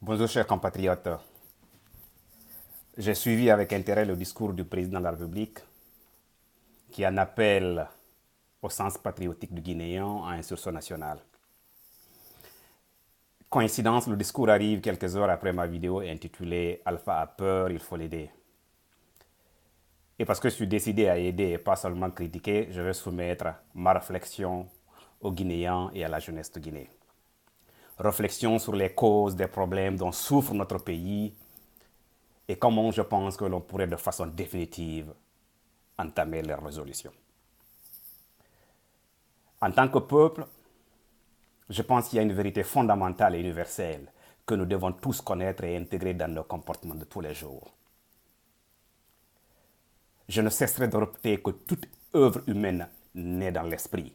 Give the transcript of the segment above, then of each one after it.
Bonjour chers compatriotes. J'ai suivi avec intérêt le discours du président de la République qui en appelle au sens patriotique du Guinéen à un sursaut national. Coïncidence, le discours arrive quelques heures après ma vidéo intitulée Alpha a peur, il faut l'aider. Et parce que je suis décidé à aider et pas seulement critiquer, je vais soumettre ma réflexion aux Guinéens et à la jeunesse de Guinée. Réflexion sur les causes des problèmes dont souffre notre pays et comment je pense que l'on pourrait de façon définitive entamer leur résolution. En tant que peuple, je pense qu'il y a une vérité fondamentale et universelle que nous devons tous connaître et intégrer dans nos comportements de tous les jours. Je ne cesserai de répéter que toute œuvre humaine naît dans l'esprit.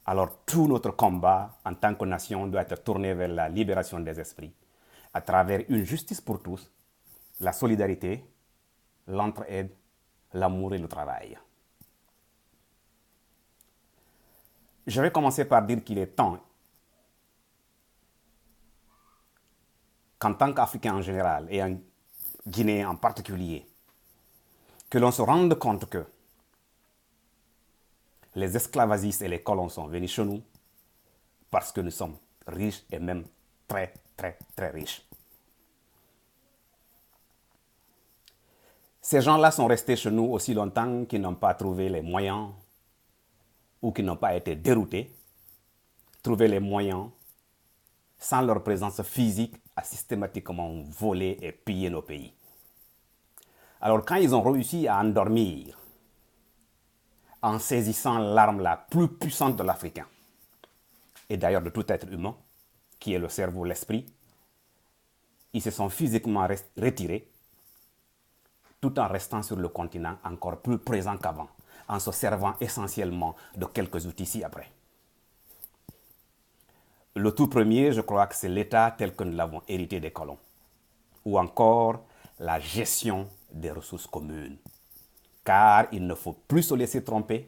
Alors tout notre combat en tant que nation doit être tourné vers la libération des esprits à travers une justice pour tous, la solidarité, l'entraide, l'amour et le travail. Je vais commencer par dire qu'il est temps qu'en tant qu'Africains en général et en Guinée en particulier, que l'on se rende compte que les esclavagistes et les colons sont venus chez nous parce que nous sommes riches et même très, très, très riches. Ces gens-là sont restés chez nous aussi longtemps qu'ils n'ont pas trouvé les moyens ou qu'ils n'ont pas été déroutés, trouver les moyens, sans leur présence physique, à systématiquement voler et piller nos pays. Alors quand ils ont réussi à endormir, en saisissant l'arme la plus puissante de l'Africain, et d'ailleurs de tout être humain, qui est le cerveau, l'esprit, ils se sont physiquement retirés, tout en restant sur le continent encore plus présent qu'avant, en se servant essentiellement de quelques outils ci-après. Le tout premier, je crois que c'est l'État tel que nous l'avons hérité des colons, ou encore la gestion des ressources communes. Car il ne faut plus se laisser tromper.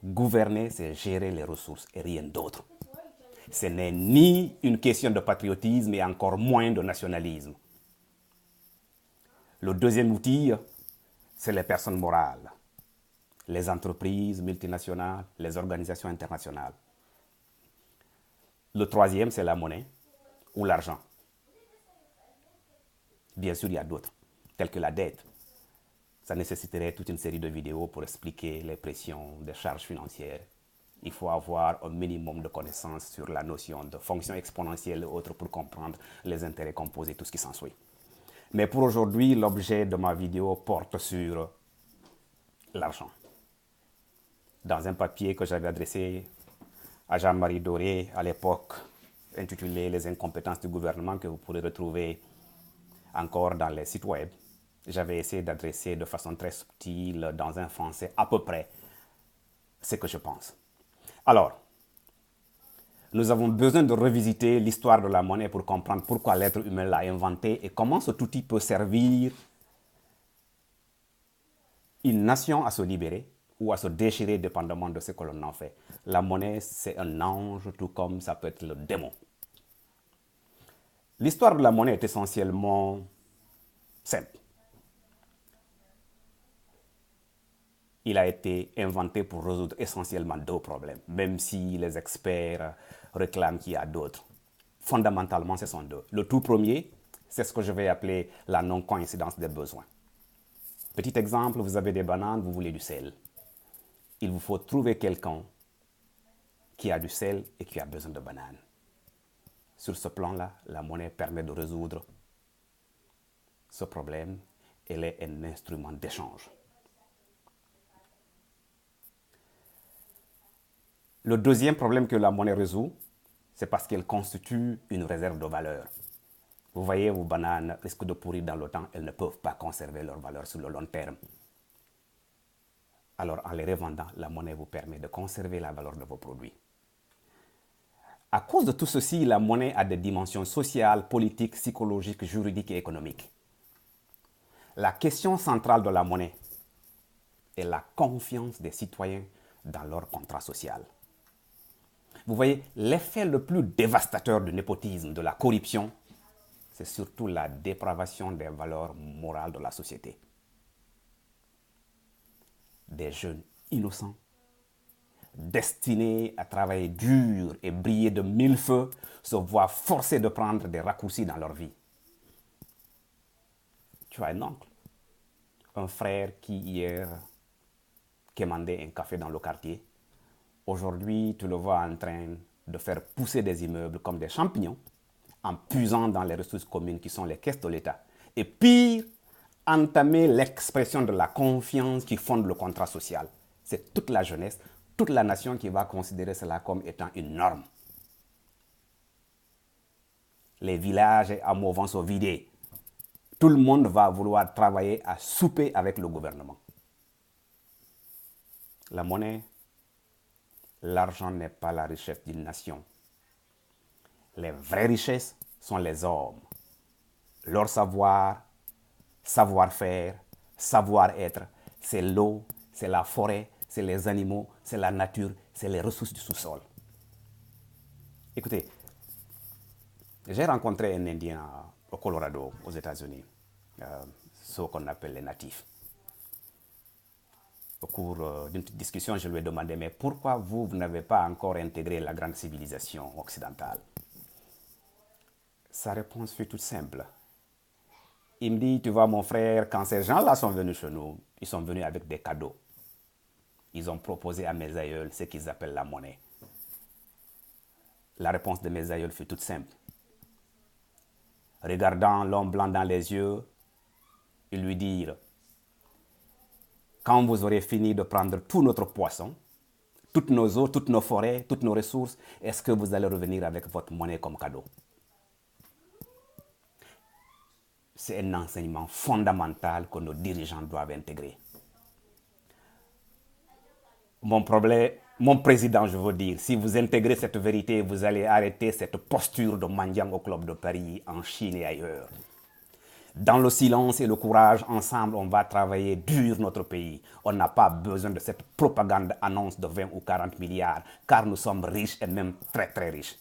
Gouverner, c'est gérer les ressources et rien d'autre. Ce n'est ni une question de patriotisme et encore moins de nationalisme. Le deuxième outil, c'est les personnes morales, les entreprises multinationales, les organisations internationales. Le troisième, c'est la monnaie ou l'argent. Bien sûr, il y a d'autres, tels que la dette. Ça nécessiterait toute une série de vidéos pour expliquer les pressions des charges financières. Il faut avoir un minimum de connaissances sur la notion de fonction exponentielle et autres pour comprendre les intérêts composés, tout ce qui s'ensuit. Mais pour aujourd'hui, l'objet de ma vidéo porte sur l'argent. Dans un papier que j'avais adressé à Jean-Marie Doré à l'époque, intitulé Les incompétences du gouvernement, que vous pourrez retrouver encore dans les sites web, j'avais essayé d'adresser de façon très subtile, dans un français à peu près, ce que je pense. Alors, nous avons besoin de revisiter l'histoire de la monnaie pour comprendre pourquoi l'être humain l'a inventée et comment cet outil peut servir une nation à se libérer ou à se déchirer dépendamment de ce que l'on en fait. La monnaie, c'est un ange, tout comme ça peut être le démon. L'histoire de la monnaie est essentiellement simple. Il a été inventé pour résoudre essentiellement deux problèmes, même si les experts réclament qu'il y a d'autres. Fondamentalement, ce sont deux. Le tout premier, c'est ce que je vais appeler la non-coïncidence des besoins. Petit exemple, vous avez des bananes, vous voulez du sel. Il vous faut trouver quelqu'un qui a du sel et qui a besoin de bananes. Sur ce plan-là, la monnaie permet de résoudre ce problème. Elle est un instrument d'échange. Le deuxième problème que la monnaie résout, c'est parce qu'elle constitue une réserve de valeur. Vous voyez, vos bananes risquent de pourrir dans le temps, elles ne peuvent pas conserver leur valeur sur le long terme. Alors, en les revendant, la monnaie vous permet de conserver la valeur de vos produits. À cause de tout ceci, la monnaie a des dimensions sociales, politiques, psychologiques, juridiques et économiques. La question centrale de la monnaie est la confiance des citoyens dans leur contrat social. Vous voyez, l'effet le plus dévastateur du népotisme, de la corruption, c'est surtout la dépravation des valeurs morales de la société. Des jeunes innocents, destinés à travailler dur et briller de mille feux, se voient forcés de prendre des raccourcis dans leur vie. Tu as un oncle, un frère qui hier quémandait un café dans le quartier. Aujourd'hui, tu le vois en train de faire pousser des immeubles comme des champignons, en puisant dans les ressources communes qui sont les caisses de l'État. Et pire, entamer l'expression de la confiance qui fonde le contrat social. C'est toute la jeunesse, toute la nation qui va considérer cela comme étant une norme. Les villages et hameaux vont se vider. Tout le monde va vouloir travailler à souper avec le gouvernement. La monnaie, l'argent n'est pas la richesse d'une nation. Les vraies richesses sont les hommes. Leur savoir, savoir-faire, savoir-être, c'est l'eau, c'est la forêt, c'est les animaux, c'est la nature, c'est les ressources du sous-sol. Écoutez, j'ai rencontré un Indien au Colorado, aux États-Unis, ce qu'on appelle les natifs. Au cours d'une petite discussion, je lui ai demandé, mais pourquoi vous n'avez pas encore intégré la grande civilisation occidentale? Sa réponse fut toute simple. Il me dit, tu vois mon frère, quand ces gens-là sont venus chez nous, ils sont venus avec des cadeaux. Ils ont proposé à mes aïeuls ce qu'ils appellent la monnaie. La réponse de mes aïeuls fut toute simple. Regardant l'homme blanc dans les yeux, ils lui dirent, quand vous aurez fini de prendre tout notre poisson, toutes nos eaux, toutes nos forêts, toutes nos ressources, est-ce que vous allez revenir avec votre monnaie comme cadeau? C'est un enseignement fondamental que nos dirigeants doivent intégrer. Mon président, je veux dire, si vous intégrez cette vérité, vous allez arrêter cette posture de mendiant au Club de Paris, en Chine et ailleurs. Dans le silence et le courage, ensemble, on va travailler dur notre pays. On n'a pas besoin de cette propagande annonce de 20 ou 40 milliards, car nous sommes riches et même très très riches.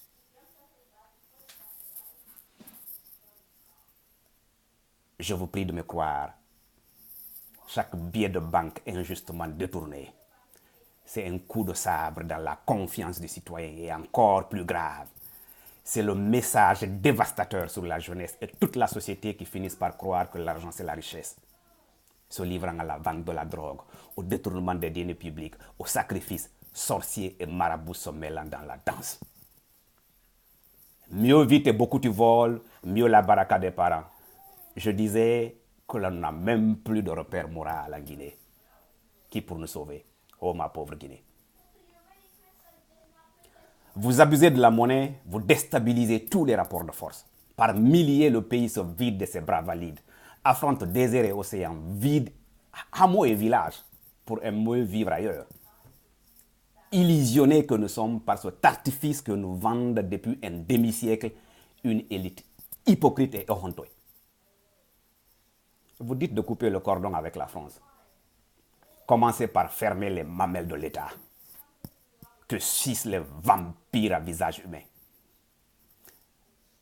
Je vous prie de me croire. Chaque billet de banque injustement détourné, c'est un coup de sabre dans la confiance des citoyens et encore plus grave. C'est le message dévastateur sur la jeunesse et toute la société qui finissent par croire que l'argent c'est la richesse. Se livrant à la vente de la drogue, au détournement des deniers publics, au sacrifice, sorciers et marabouts se mêlant dans la danse. Mieux vite et beaucoup tu voles, mieux la baraka des parents. Je disais que l'on n'a même plus de repère moral en Guinée. Qui pour nous sauver? Oh ma pauvre Guinée. Vous abusez de la monnaie, vous déstabilisez tous les rapports de force. Par milliers, le pays se vide de ses bras valides, affronte désert et océan, vide hameaux et villages pour un mieux vivre ailleurs. Illusionnés que nous sommes par cet artifice que nous vendent depuis un demi-siècle une élite hypocrite et honteuse. Vous dites de couper le cordon avec la France. Commencez par fermer les mamelles de l'État. Que suissent les vampires à visage humain.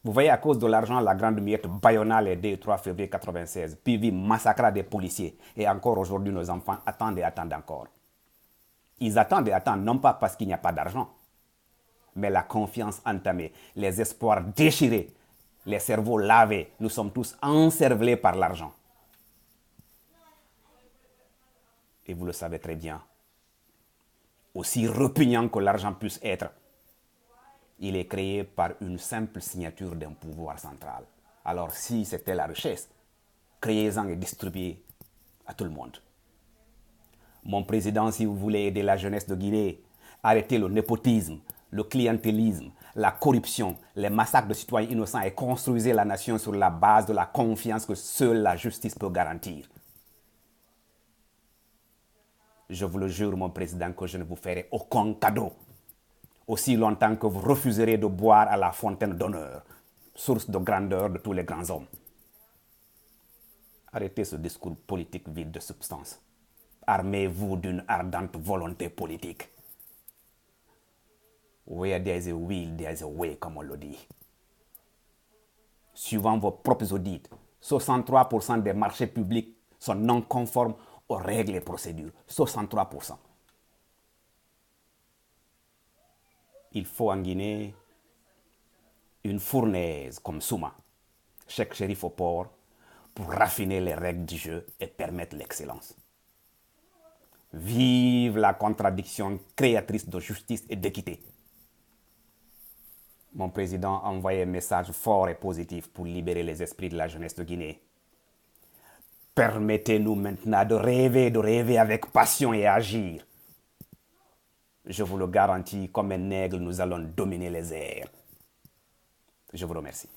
Vous voyez, à cause de l'argent, la grande miette bâillonna les 2 et 3 février 1996, puis massacra des policiers. Et encore aujourd'hui, nos enfants attendent et attendent encore. Ils attendent et attendent, non pas parce qu'il n'y a pas d'argent, mais la confiance entamée, les espoirs déchirés, les cerveaux lavés. Nous sommes tous encerclés par l'argent. Et vous le savez très bien. Aussi répugnant que l'argent puisse être, il est créé par une simple signature d'un pouvoir central. Alors si c'était la richesse, créez-en et distribuez à tout le monde. Mon président, si vous voulez aider la jeunesse de Guinée, arrêtez le népotisme, le clientélisme, la corruption, les massacres de citoyens innocents et construisez la nation sur la base de la confiance que seule la justice peut garantir. Je vous le jure, mon président, que je ne vous ferai aucun cadeau. Aussi longtemps que vous refuserez de boire à la fontaine d'honneur, source de grandeur de tous les grands hommes. Arrêtez ce discours politique vide de substance. Armez-vous d'une ardente volonté politique. Where there is a will, there is a way, comme on le dit. Suivant vos propres audits, 63% des marchés publics sont non conformes aux règles et procédures. 63%. Il faut en Guinée une fournaise comme Souma, chef shérif au port, pour raffiner les règles du jeu et permettre l'excellence. Vive la contradiction créatrice de justice et d'équité. Mon président a envoyé un message fort et positif pour libérer les esprits de la jeunesse de Guinée. Permettez-nous maintenant de rêver avec passion et agir. Je vous le garantis, comme un aigle, nous allons dominer les airs. Je vous remercie.